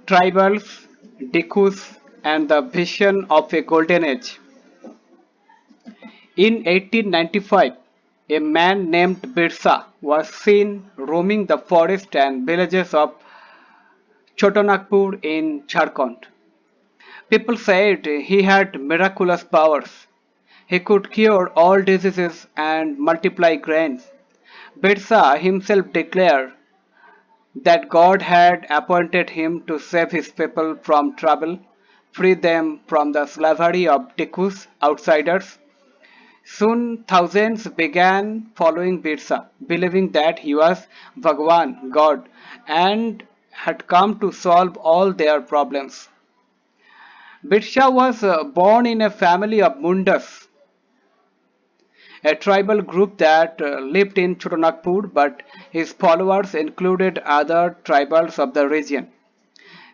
Tribals, Dikus, and the vision of a golden age. In 1895, a man named Birsa was seen roaming the forest and villages of Chotanagpur in Jharkhand. People said he had miraculous powers. He could cure all diseases and multiply grains. Birsa himself declared that God had appointed him to save his people from trouble, free them from the slavery of Dikus outsiders. Soon thousands began following Birsa, believing that he was Bhagwan, God, and had come to solve all their problems. Birsa was born in a family of Mundas, a tribal group that lived in Chotanagpur, but his followers included other tribals of the region,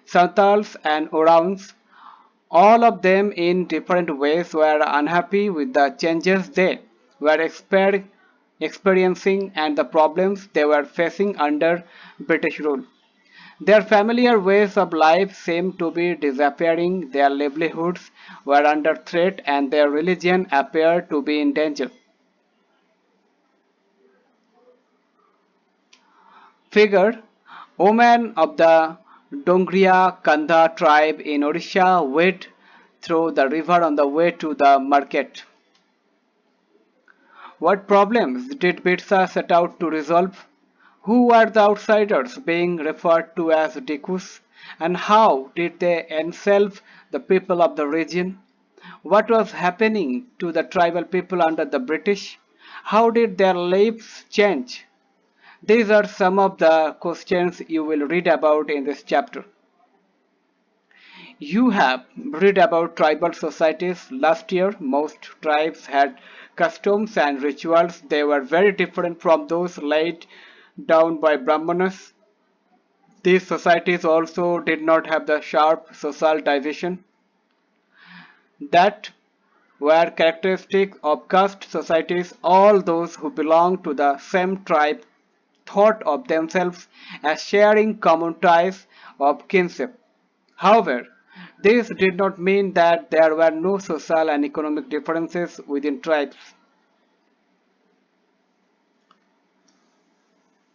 Santals and Orans. All of them in different ways were unhappy with the changes they were experiencing and the problems they were facing under British rule. Their familiar ways of life seemed to be disappearing, their livelihoods were under threat, and their religion appeared to be in danger. Figure: women of the Dongria Kandha tribe in Odisha wade through the river on the way to the market. What problems did Birsa set out to resolve? Who were the outsiders being referred to as Dikus? And how did they enslave the people of the region? What was happening to the tribal people under the British? How did their lives change? These are some of the questions you will read about in this chapter. You have read about tribal societies last year. Most tribes had customs and rituals. They were very different from those laid down by Brahmanas. These societies also did not have the sharp social division that were characteristic of caste societies. All those who belonged to the same tribe thought of themselves as sharing common ties of kinship. However, this did not mean that there were no social and economic differences within tribes.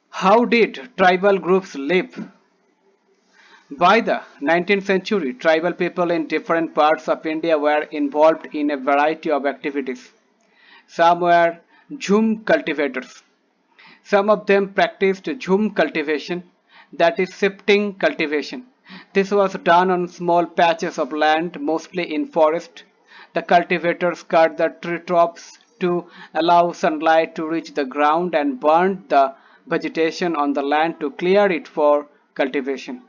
How did tribal groups live? By the 19th century, tribal people in different parts of India were involved in a variety of activities. Some were jhum cultivators. Some of them practiced jhum cultivation, that is shifting cultivation. This was done on small patches of land, mostly in forest. The cultivators cut the tree tops to allow sunlight to reach the ground and burned the vegetation on the land to clear it for cultivation.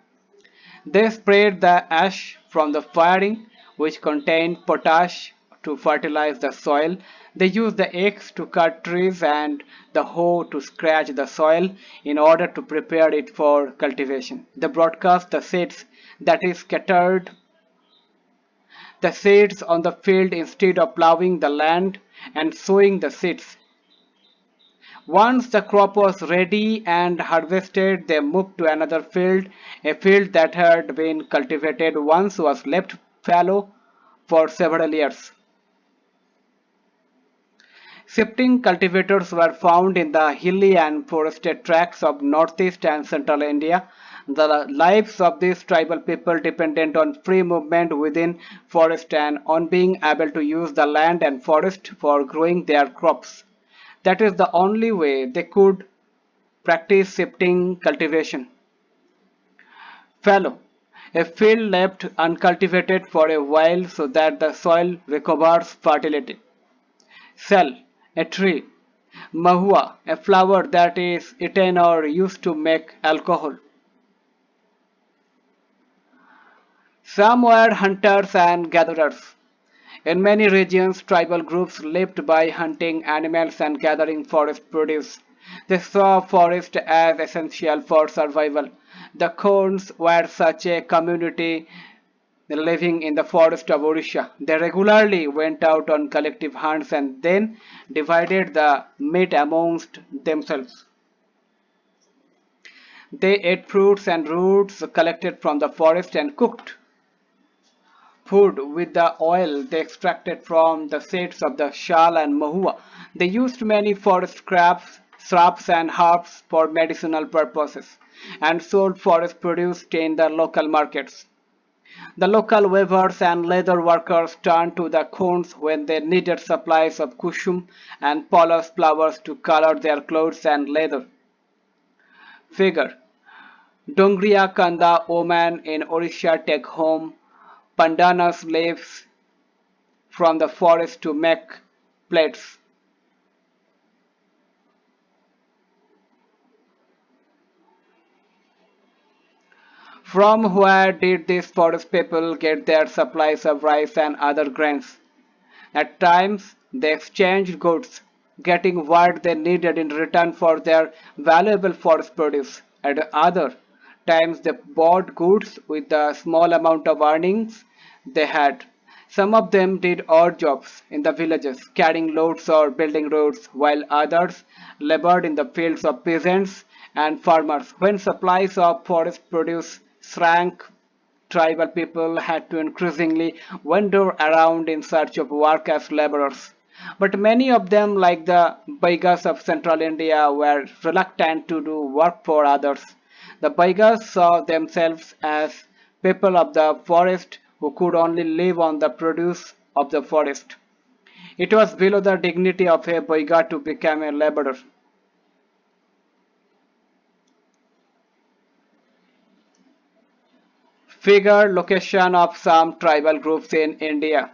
They sprayed the ash from the firing, which contained potash, to fertilize the soil. They used the axe to cut trees and the hoe to scratch the soil in order to prepare it for cultivation. They broadcast the seeds, that is, scattered the seeds on the field instead of plowing the land and sowing the seeds. Once the crop was ready and harvested, they moved to another field. A field that had been cultivated once was left fallow for several years. Shifting cultivators were found in the hilly and forested tracts of northeast and central India. The lives of these tribal people depended on free movement within forest and on being able to use the land and forest for growing their crops. That is the only way they could practice shifting cultivation. Fallow: a field left uncultivated for a while so that the soil recovers fertility. Sal: a tree. Mahua: a flower that is eaten or used to make alcohol. Some were hunters and gatherers. In many regions, tribal groups lived by hunting animals and gathering forest produce. They saw forest as essential for survival. The Khons were such a community living in the forest of Odisha. They regularly went out on collective hunts and then divided the meat amongst themselves. They ate fruits and roots collected from the forest and cooked food with the oil they extracted from the seeds of the shal and mahua. They used many forest crops, shrubs and herbs for medicinal purposes and sold forest produce in the local markets. The local weavers and leather workers turned to the khons when they needed supplies of kusum and polos flowers to color their clothes and leather. Figure: Dongriya Kanda women in Orissa take home pandanus leaves from the forest to make plates. From where did these forest people get their supplies of rice and other grains? At times they exchanged goods, getting what they needed in return for their valuable forest produce. At other times they bought goods with the small amount of earnings they had. Some of them did odd jobs in the villages, carrying loads or building roads, while others labored in the fields of peasants and farmers. When supplies of forest produce shrank, tribal people had to increasingly wander around in search of work as laborers. But many of them, like the Baigas of central India, were reluctant to do work for others. The Baigas saw themselves as people of the forest who could only live on the produce of the forest. It was below the dignity of a Baiga to become a laborer. Figure location of some tribal groups in India.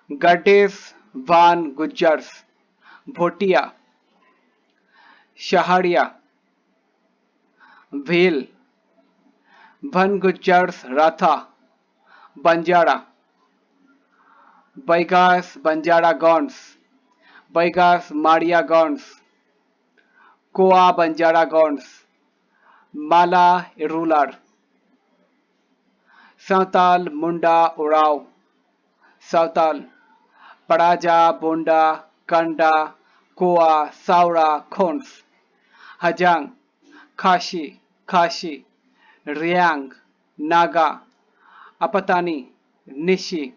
Gaddis, Van Gujars, Bhotia, Shaharia, Bhil, Van Gujars, Ratha, Banjara, Baigas, Banjara Gonds, Baigas, Maria Gonds, Koa Banjara Gonds, Mala Irular, Santal Munda Urao, Sautal, Paraja Bunda Kanda Koa Saura Khons, Hajang, Kashi, Kashi, Riang, Naga, Apatani, Nishi,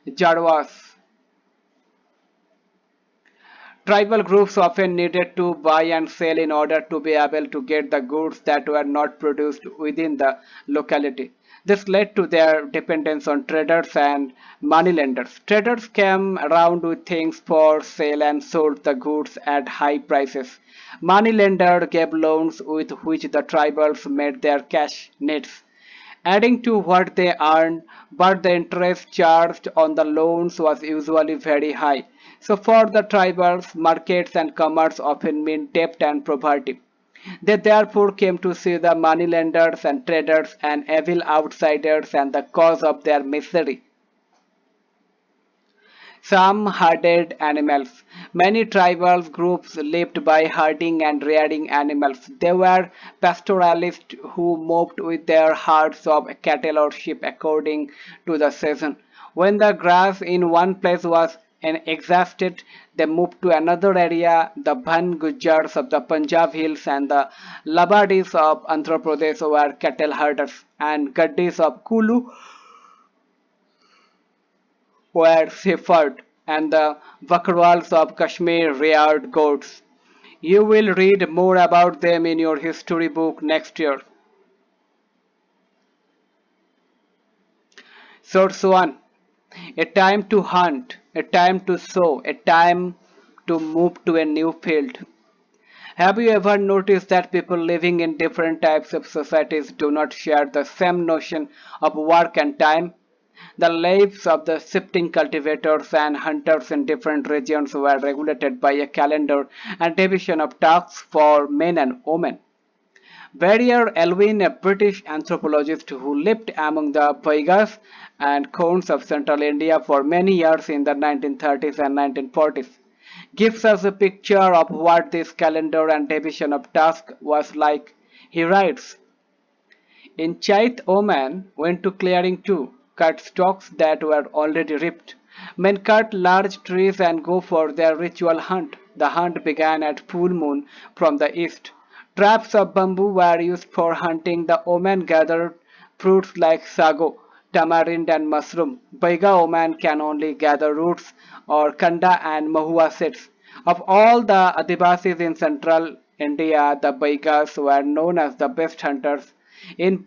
Jarwas. Tribal groups often needed to buy and sell in order to be able to get the goods that were not produced within the locality. This led to their dependence on traders and moneylenders. Traders came around with things for sale and sold the goods at high prices. Moneylenders gave loans with which the tribals met their cash needs, adding to what they earned, but the interest charged on the loans was usually very high. So for the tribals, markets and commerce often meant debt and poverty. They therefore came to see the moneylenders and traders as evil outsiders and the cause of their misery. Some herded animals. Many tribal groups lived by herding and rearing animals. They were pastoralists who moved with their herds of cattle or sheep according to the season. When the grass in one place was exhausted, they moved to another area. The Bhan Gujars of the Punjab hills and the Labadis of Andhra Pradesh were cattle herders, and Gaddis of Kulu were shepherd, and the Bakrwals of Kashmir reared goats. You will read more about them in your history book next year. Source 1. A time to hunt, a time to sow, a time to move to a new field. Have you ever noticed that people living in different types of societies do not share the same notion of work and time? The lives of the shifting cultivators and hunters in different regions were regulated by a calendar and division of tasks for men and women. Barrier Elwin, a British anthropologist who lived among the Baigas and Khons of central India for many years in the 1930s and 1940s, gives us a picture of what this calendar and division of tasks was like. He writes, in Chait Oman went to clearing too, cut stalks that were already ripped. Men cut large trees and go for their ritual hunt. The hunt began at full moon from the east. Traps of bamboo were used for hunting. The women gathered fruits like sago, tamarind, and mushroom. Baiga women can only gather roots or kanda and mahua seeds. Of all the Adivasis in central India, the Baigas were known as the best hunters. In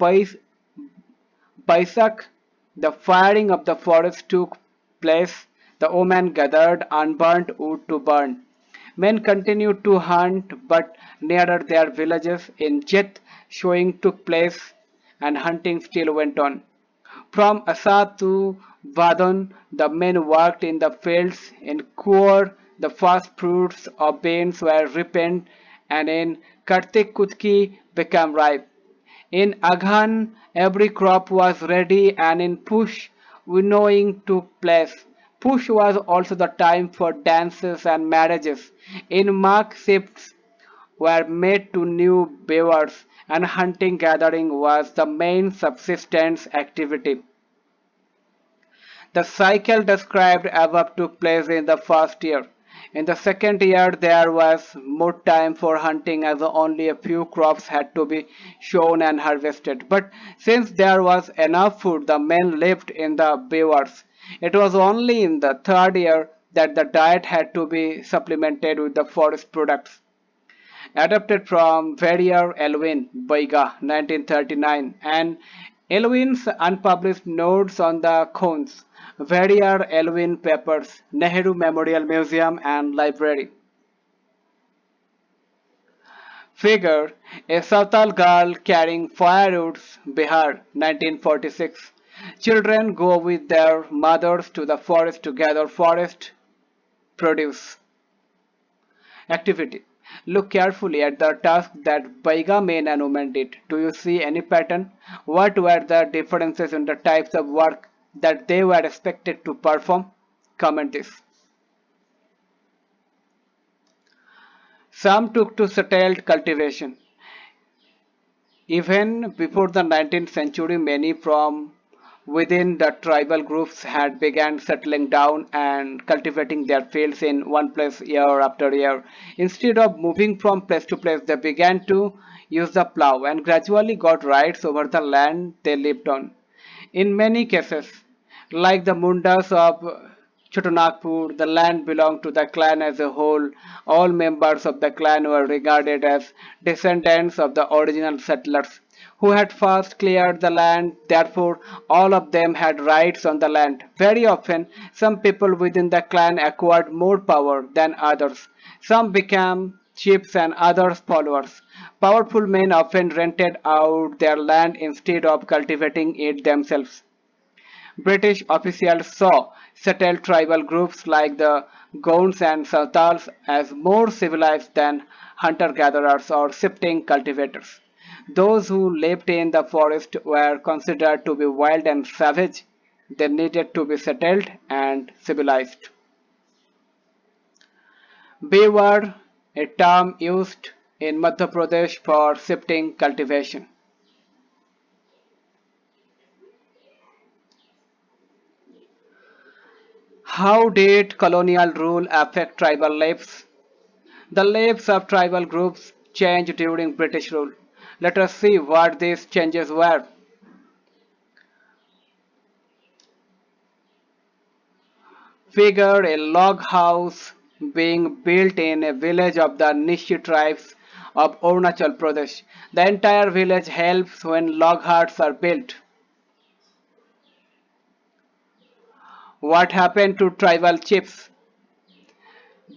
Baisak, the firing of the forest took place. The women gathered unburnt wood to burn. Men continued to hunt, but nearer their villages. In Jet, showing took place and hunting still went on. From Asa to Vadon, the men worked in the fields. In Kur, the first fruits of beans were ripened, and in Kartik Kutki became ripe. In Aghan, every crop was ready, and in Push, winnowing took place. Push was also the time for dances and marriages. In Mark, shifts were made to new beavers, and hunting gathering was the main subsistence activity. The cycle described above took place in the first year. In the second year, there was more time for hunting as only a few crops had to be sown and harvested. But since there was enough food, the men lived in the beavers. It was only in the third year that the diet had to be supplemented with the forest products. Adapted from Verrier Elwin Boyga 1939 and Elwin's unpublished notes on the Khones, Verrier Elwin Papers, Nehru Memorial Museum and Library. Figure a Sautal girl carrying firewoods, Bihar 1946. Children go with their mothers to the forest to gather forest produce. Activity. Look carefully at the task that Baiga men and women did. Do you see any pattern? What were the differences in the types of work that they were expected to perform? Comment this. Some took to settled cultivation. Even before the 19th century, many from within the tribal groups had begun settling down and cultivating their fields in one place year after year. Instead of moving from place to place, they began to use the plow and gradually got rights over the land they lived on. In many cases, like the Mundas of Chotanagpur, the land belonged to the clan as a whole. All members of the clan were regarded as descendants of the original settlers who had first cleared the land. Therefore, all of them had rights on the land. Very often, some people within the clan acquired more power than others. Some became chiefs and others followers. Powerful men often rented out their land instead of cultivating it themselves. British officials saw settled tribal groups like the Gonds and Santals as more civilized than hunter-gatherers or shifting cultivators. Those who lived in the forest were considered to be wild and savage. They needed to be settled and civilized. Beaver, a term used in Madhya Pradesh for shifting cultivation. How did colonial rule affect tribal lives? The lives of tribal groups changed during British rule. Let us see what these changes were. Figure a log house being built in a village of the Nishi tribes of Arunachal Pradesh. The entire village helps when log huts are built. What happened to tribal chiefs?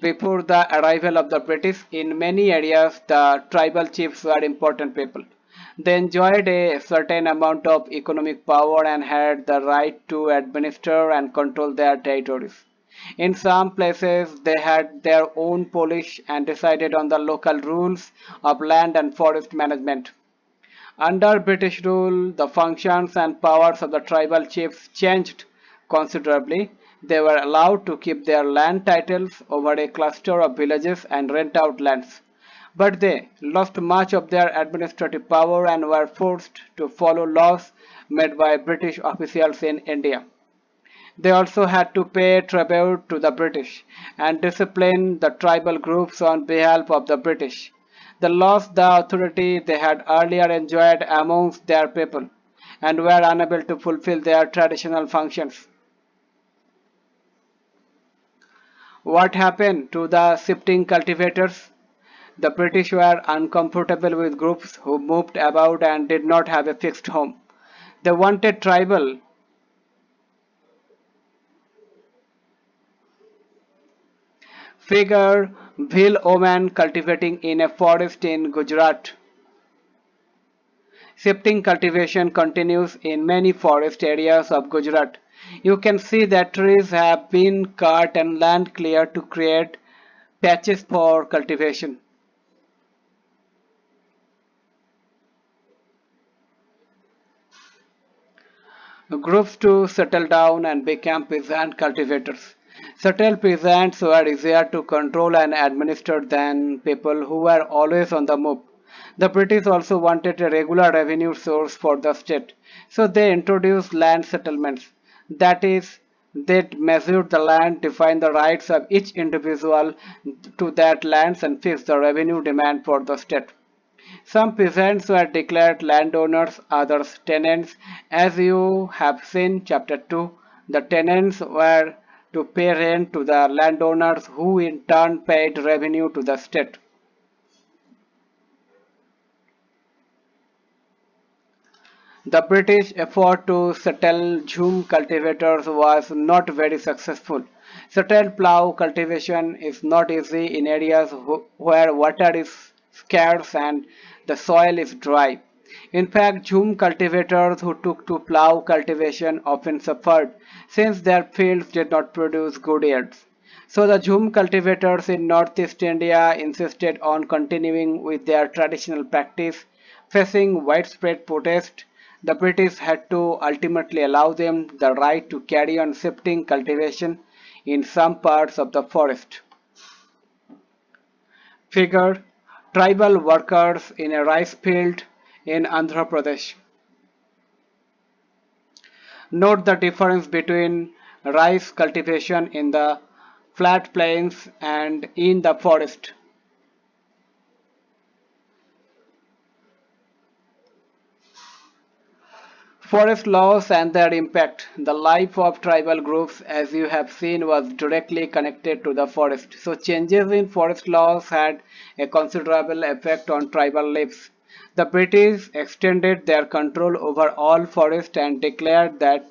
Before the arrival of the British, in many areas the tribal chiefs were important people. They enjoyed a certain amount of economic power and had the right to administer and control their territories. In some places, they had their own police and decided on the local rules of land and forest management. Under British rule, the functions and powers of the tribal chiefs changed considerably. They were allowed to keep their land titles over a cluster of villages and rent out lands. But they lost much of their administrative power and were forced to follow laws made by British officials in India. They also had to pay tribute to the British and discipline the tribal groups on behalf of the British. They lost the authority they had earlier enjoyed amongst their people and were unable to fulfill their traditional functions. What happened to the shifting cultivators? The British were uncomfortable with groups who moved about and did not have a fixed home. They wanted tribal figure Bhil Oman cultivating in a forest in Gujarat. Shifting cultivation continues in many forest areas of Gujarat. You can see that trees have been cut and land cleared to create patches for cultivation. Groups to settle down and become peasant cultivators. Settled peasants were easier to control and administer than people who were always on the move. The British also wanted a regular revenue source for the state, so they introduced land settlements. That is, they measured the land, defined the rights of each individual to that lands, and fixed the revenue demand for the state. Some peasants were declared landowners, others tenants. As you have seen chapter 2, the tenants were to pay rent to the landowners who in turn paid revenue to the state. The British effort to settle jhum cultivators was not very successful. Settled plough cultivation is not easy in areas where water is scarce and the soil is dry. In fact, jhum cultivators who took to plough cultivation often suffered since their fields did not produce good yields. So the jhum cultivators in northeast India insisted on continuing with their traditional practice. Facing widespread protest, the British had to ultimately allow them the right to carry on shifting cultivation in some parts of the forest. Figure tribal workers in a rice field in Andhra Pradesh. Note the difference between rice cultivation in the flat plains and in the forest. Forest laws and their impact. The life of tribal groups, as you have seen, was directly connected to the forest. So changes in forest laws had a considerable effect on tribal lives. The British extended their control over all forest and declared that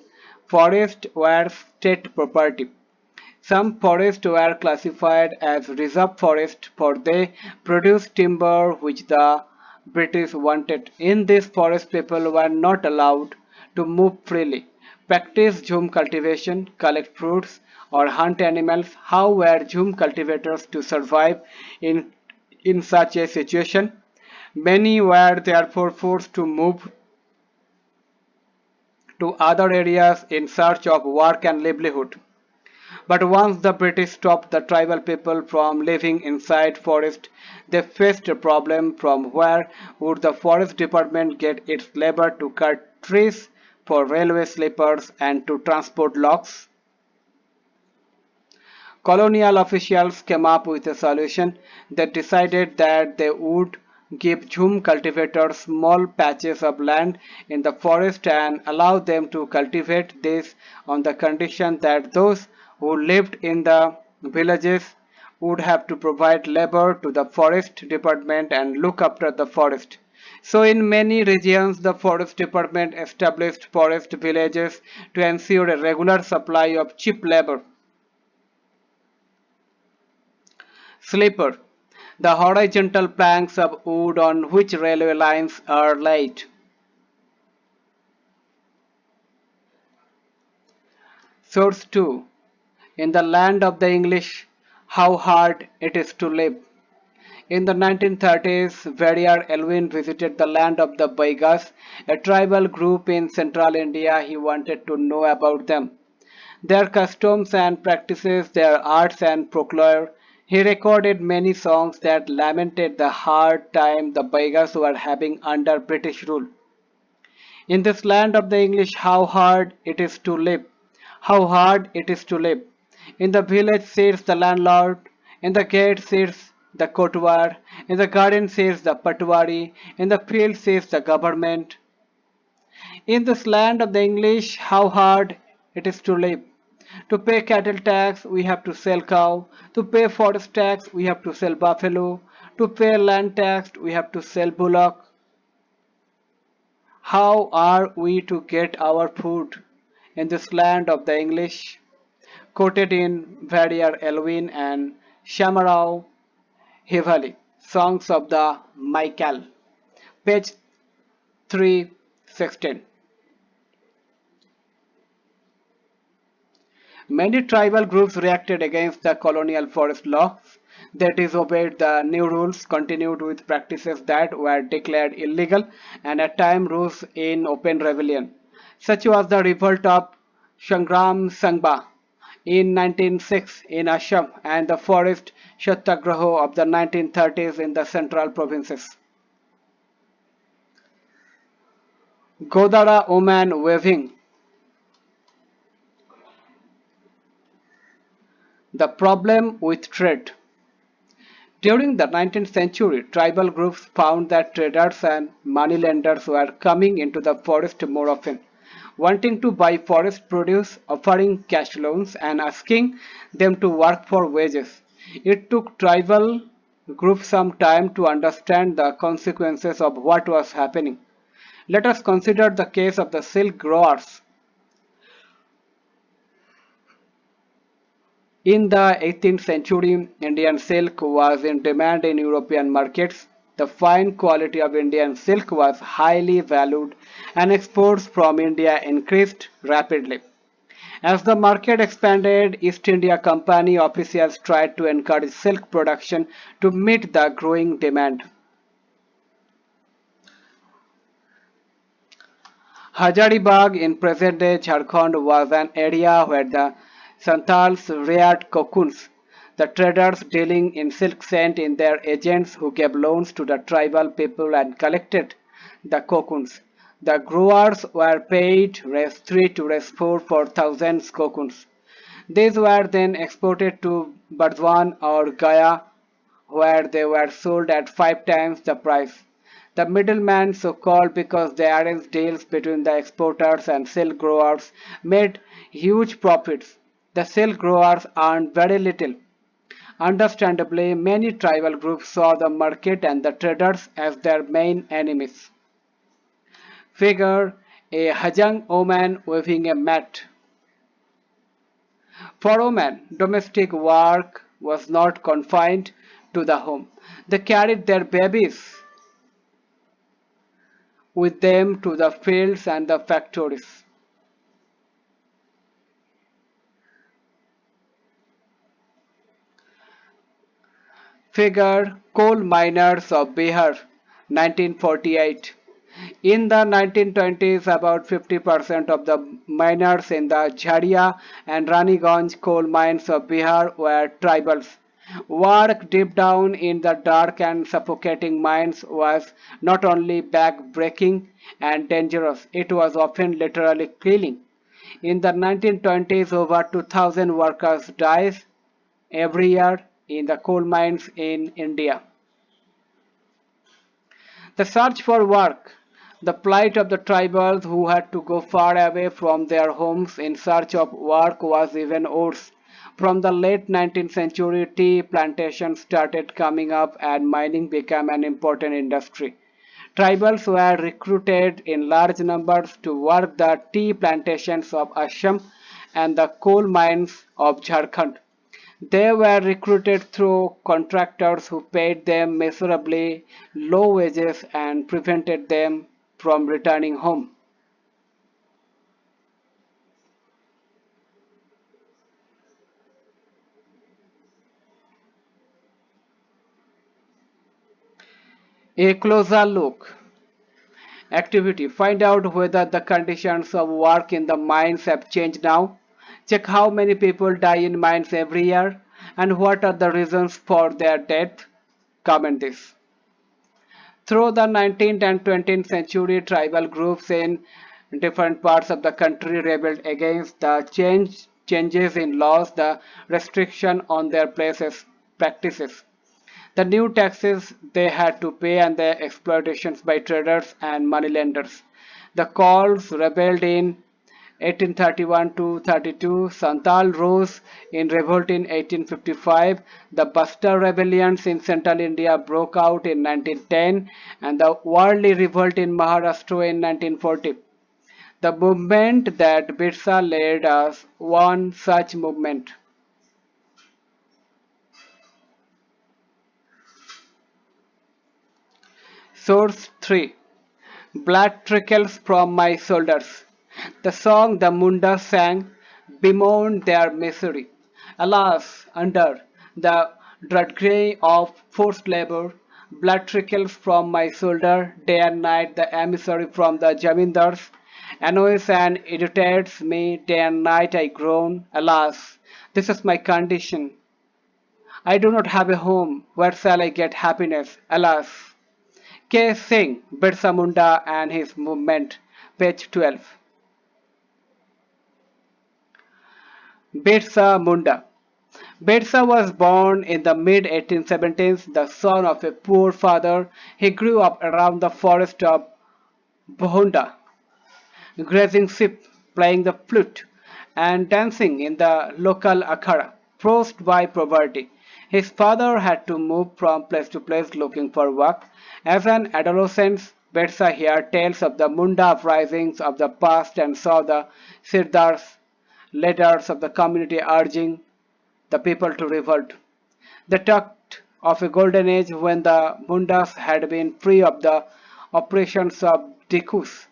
forests were state property. Some forests were classified as reserve forest for they produced timber which the British wanted. In this forest people were not allowed to move freely, practice jhum cultivation, collect fruits or hunt animals. How were jhum cultivators to survive in, in such a situation? Many were therefore forced to move to other areas in search of work and livelihood. But once the British stopped the tribal people from living inside forest, they faced a problem from where would the forest department get its labor to cut trees for railway sleepers and to transport logs? Colonial officials came up with a solution. They decided that they would give jhum cultivators small patches of land in the forest and allow them to cultivate this on the condition that those who lived in the villages would have to provide labor to the forest department and look after the forest. So in many regions, the forest department established forest villages to ensure a regular supply of cheap labor. Sleeper: the horizontal planks of wood on which railway lines are laid. Source 2. In the land of the English, how hard it is to live. In the 1930s, Warrior Elwin visited the land of the Baigas, a tribal group in central India. He wanted to know about them, their customs and practices, their arts and folklore. He recorded many songs that lamented the hard time the Baigas were having under British rule. In this land of the English, how hard it is to live. How hard it is to live. In the village sits the landlord, in the gate sits the kotwar, in the garden says the patwari, in the field says the government. In this land of the English, how hard it is to live. To pay cattle tax, we have to sell cow. To pay forest tax, we have to sell buffalo. To pay land tax, we have to sell bullock. How are we to get our food in this land of the English? Quoted in Vadir Elwin and Shamarao Hivali, Songs of the Michael, page 316. Many tribal groups reacted against the colonial forest laws. They disobeyed the new rules, continued with practices that were declared illegal, and at times rose in open rebellion. Such was the revolt of Sangram Sangba in 1906 in Assam and the forest Satyagraha of the 1930s in the central provinces. Godara woman weaving. The problem with trade. During the 19th century, tribal groups found that traders and moneylenders were coming into the forest more often, wanting to buy forest produce, offering cash loans, and asking them to work for wages. It took tribal groups some time to understand the consequences of what was happening. Let us consider the case of the silk growers. In the 18th century, Indian silk was in demand in European markets. The fine quality of Indian silk was highly valued and exports from India increased rapidly. As the market expanded, East India Company officials tried to encourage silk production to meet the growing demand. Hazaribagh in present-day Jharkhand was an area where the Santals reared cocoons. The traders dealing in silk sent in their agents who gave loans to the tribal people and collected the cocoons. The growers were paid res 3 to res 4 for thousands cocoons. These were then exported to Burdwan or Gaya where they were sold at 5 times the price. The middlemen, so called because they arranged deals between the exporters and silk growers, made huge profits. The silk growers earned very little. Understandably, many tribal groups saw the market and the traders as their main enemies. Figure a Hajang woman weaving a mat. For women, domestic work was not confined to the home. They carried their babies with them to the fields and the factories. Figure coal miners of Bihar, 1948. In the 1920s, about 50% of the miners in the Jharia and Raniganj coal mines of Bihar were tribals. Work deep down in the dark and suffocating mines was not only back-breaking and dangerous, it was often literally killing. In the 1920s, over 2,000 workers died every year in the coal mines in India. The search for work, the plight of the tribals who had to go far away from their homes in search of work was even worse. From the late 19th century, tea plantations started coming up and mining became an important industry. Tribals were recruited in large numbers to work the tea plantations of Assam and the coal mines of Jharkhand. They were recruited through contractors who paid them miserably low wages and prevented them from returning home. A closer look. Activity. Find out whether the conditions of work in the mines have changed now. Check how many people die in mines every year and what are the reasons for their death. Comment this. Through the 19th and 20th century, tribal groups in different parts of the country rebelled against the changes in laws, the restriction on their places, practices. the new taxes they had to pay, and the exploitations by traders and moneylenders. The Kauls rebelled in 1831 to 32. Santal rose in revolt in 1855. The Bastar rebellions in central India broke out in 1910, and the Warli revolt in Maharashtra in 1940. The movement that Birsa led us one such movement. Source 3. Blood trickles from my shoulders. The song the Mundas sang bemoaned their misery. Alas, under the drudgery of forced labor, blood trickles from my shoulder day and night. The emissary from the jamindars annoys and irritates me day and night. I groan. Alas, this is my condition. I do not have a home. Where shall I get happiness? Alas. K. Singh, Birsa Munda and his movement, page 12. Birsa Munda. Birsa was born in the mid 1870s, the son of a poor father. He grew up around the forest of Bhonda, grazing sheep, playing the flute, and dancing in the local akhara, forced by poverty. His father had to move from place to place looking for work. As an adolescent, Birsa heard tales of the Munda uprisings of the past and saw the Sirdars, leaders of the community urging the people to revolt. They talked of a golden age when the Mundas had been free of the oppressions of Dikus,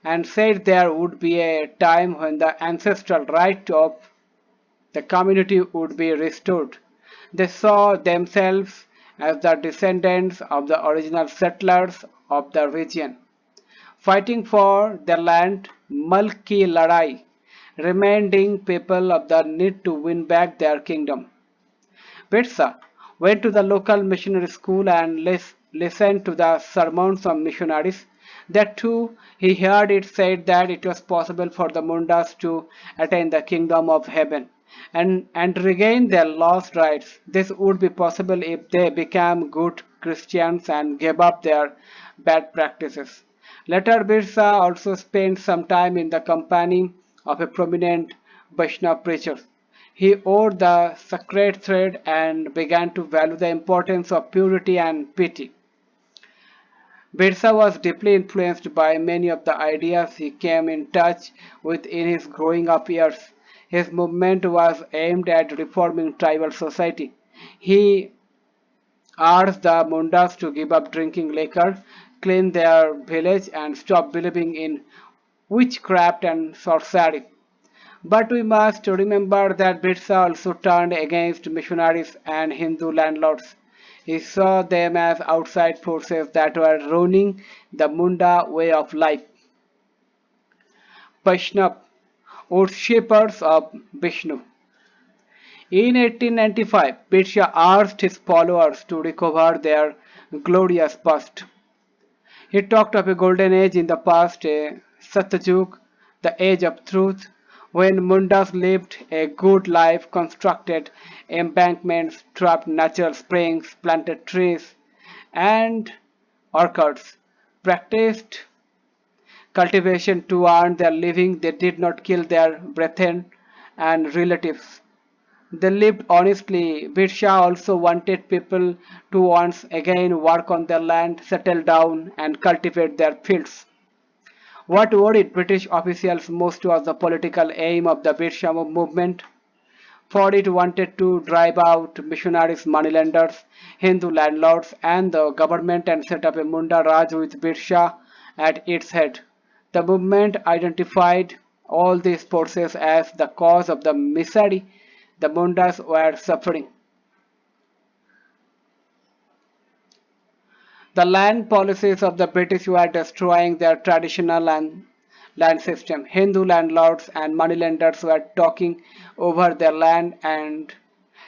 and said there would be a time when the ancestral right of the community would be restored. They saw themselves as the descendants of the original settlers of the region, fighting for their land, Mulk ki ladai, reminding people of the need to win back their kingdom. Birsa went to the local missionary school and listened to the sermons of missionaries. There too, he heard it said that it was possible for the Mundas to attain the kingdom of heaven and regain their lost rights. This would be possible if they became good Christians and gave up their bad practices. Later, Birsa also spent some time in the company of a prominent Vaishnava preacher. He wore the sacred thread and began to value the importance of purity and piety. Birsa was deeply influenced by many of the ideas he came in touch with in his growing up years. His movement was aimed at reforming tribal society. He urged the Mundas to give up drinking liquor, clean their village, and stop believing in witchcraft and sorcery. But we must remember that Birsa also turned against missionaries and Hindu landlords. He saw them as outside forces that were ruining the Munda way of life. Vaishnav, worshippers of Vishnu. In 1895, Birsa urged his followers to recover their glorious past. He talked of a golden age in the past, a Satyug, the age of truth, when Mundas lived a good life, constructed embankments, trapped natural springs, planted trees and orchards, practiced cultivation to earn their living. They did not kill their brethren and relatives. They lived honestly. Birsa also wanted people to once again work on their land, settle down, and cultivate their fields. What worried British officials most was the political aim of the Birsa movement, for it wanted to drive out missionaries, moneylenders, Hindu landlords, and the government and set up a Munda Raj with Birsa at its head. The movement identified all these forces as the cause of the misery the Mundas were suffering. The land policies of the British were destroying their traditional land system. Hindu landlords and moneylenders were taking over their land, and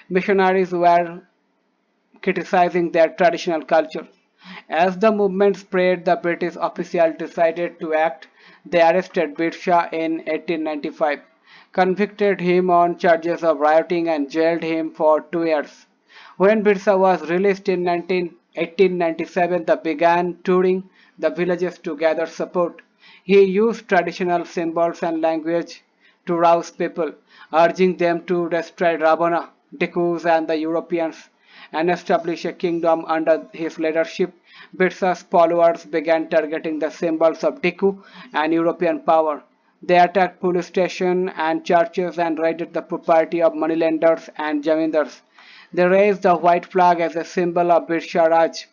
missionaries were criticizing their traditional culture. As the movement spread, the British officials decided to act. They arrested Birsa in 1895, convicted him on charges of rioting, and jailed him for 2 years. When Birsa was released in 1897, they began touring the villages to gather support. He used traditional symbols and language to rouse people, urging them to destroy Ravana, Dikus, and the Europeans and establish a kingdom under his leadership. Birsa's followers began targeting the symbols of Diku and European power. They attacked police stations and churches and raided the property of moneylenders and zamindars. They raised the white flag as a symbol of Birsa Raj.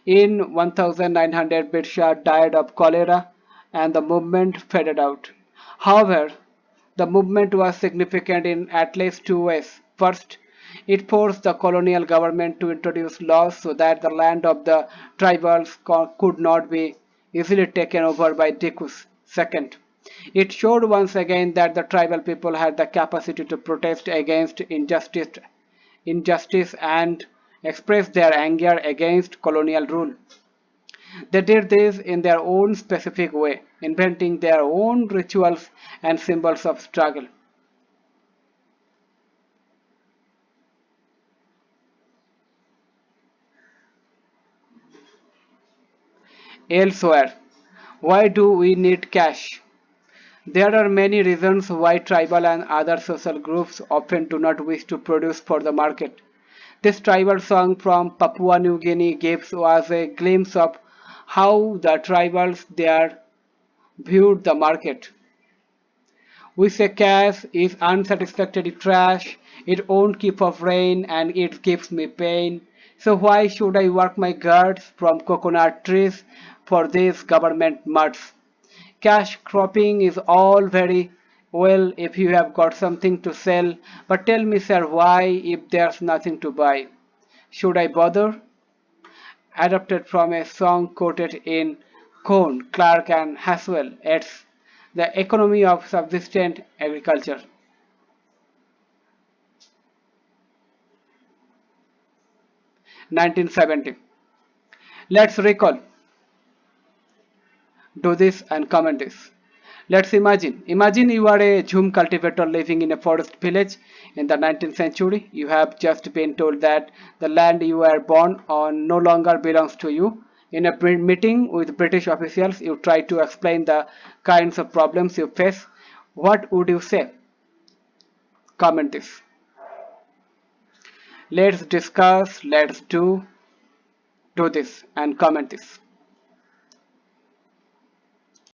In 1900, Birsa died of cholera and the movement faded out. However, the movement was significant in at least two ways. First, it forced the colonial government to introduce laws so that the land of the tribals could not be easily taken over by Dikus. Second, it showed once again that the tribal people had the capacity to protest against injustice and express their anger against colonial rule. They did this in their own specific way, inventing their own rituals and symbols of struggle. Elsewhere, why do we need cash? There are many reasons why tribal and other social groups often do not wish to produce for the market. This tribal song from Papua New Guinea gives us a glimpse of how the tribals there viewed the market. We say cash is unsatisfactory trash, it won't keep off rain and it gives me pain. So why should I work my guards from coconut trees for these government muds? Cash cropping is all very well if you have got something to sell, but tell me, sir, why if there's nothing to buy? Should I bother? Adapted from a song quoted in Cohn, Clark, and Haswell. It's the economy of subsistence agriculture. 1970. Let's recall, do this and comment this. Let's imagine. Imagine you are a jhum cultivator living in a forest village in the 19th century. You have just been told that the land you were born on no longer belongs to you. In a meeting with British officials, you try to explain the kinds of problems you face. What would you say? Comment this. Let's discuss, let's do this and comment this.